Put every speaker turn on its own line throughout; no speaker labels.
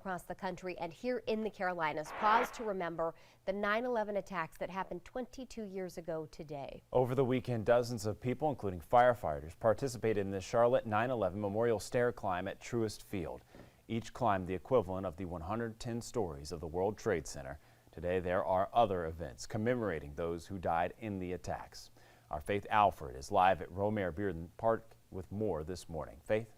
across the country and here in the Carolinas pause to remember the 9/11 attacks that happened 22 years ago today.
Over the weekend, dozens of people, including firefighters, participated in the Charlotte 9/11 Memorial Stair Climb at Truist Field. Each climbed the equivalent of the 110 stories of the World Trade Center. Today, there are other events commemorating those who died in the attacks. Our Faith Alford is live at Romare Bearden Park with more this morning. Faith?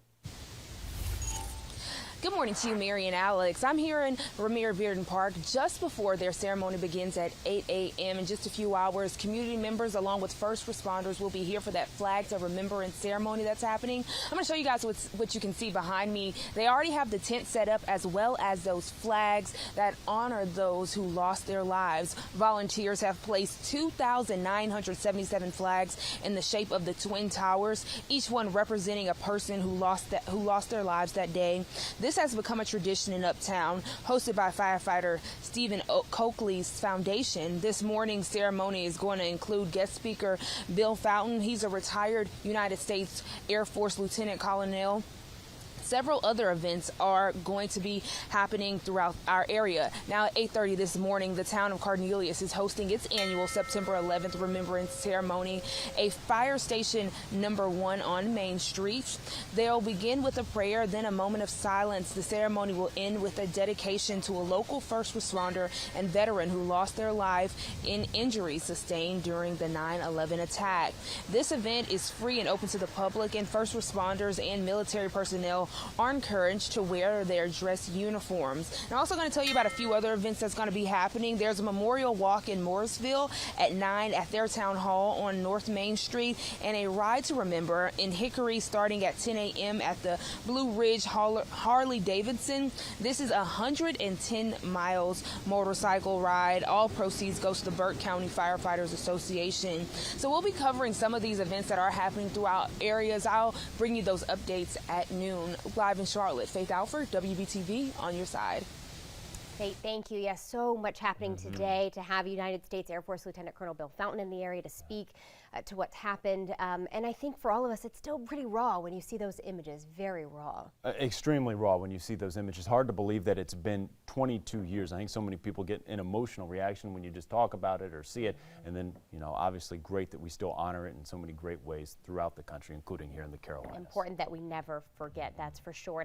Good morning to you, Mary and Alex. I'm here in Romare Bearden Park just before their ceremony begins at 8 a.m. In just a few hours, community members along with first responders will be here for that Flags of Remembrance ceremony that's happening. I'm going to show you guys what you can see behind me. They already have the tent set up as well as those flags that honor those who lost their lives. Volunteers have placed 2,977 flags in the shape of the Twin Towers, each one representing a person who lost their lives that day. This has become a tradition in Uptown, hosted by firefighter Stephen Coakley's foundation. This morning's ceremony is going to include guest speaker Bill Fountain. He's a retired United States Air Force Lieutenant Colonel. Several other events are going to be happening throughout our area. Now at 8:30 this morning, the town of Cornelius is hosting its annual September 11th Remembrance Ceremony, a fire station #1 on Main Street. They'll begin with a prayer, then a moment of silence. The ceremony will end with a dedication to a local first responder and veteran who lost their life in injuries sustained during the 9/11 attack. This event is free and open to the public, and first responders and military personnel are encouraged to wear their dress uniforms. And I'm also going to tell you about a few other events that's going to be happening. There's a memorial walk in Morrisville at 9 at their town hall on North Main Street, and a ride to remember in Hickory starting at 10 a.m. at the Blue Ridge Harley Davidson. This is a 110 miles motorcycle ride. All proceeds goes to the Burke County Firefighters Association. So we'll be covering some of these events that are happening throughout areas. I'll bring you those updates at noon. Live in Charlotte, Faith Alford, WBTV, on your side.
Faith, thank you. Yes, so much happening today to have United States Air Force Lieutenant Colonel Bill Fountain in the area to speak to what's happened. And I think for all of us, it's still pretty raw when you see those images, very raw.
Extremely raw when you see those images. Hard to believe that it's been 22 years. I think so many people get an emotional reaction when you just talk about it or see it. And then, you know, obviously great that we still honor it in so many great ways throughout the country, including here in the Carolinas.
Important that we never forget, that's for sure.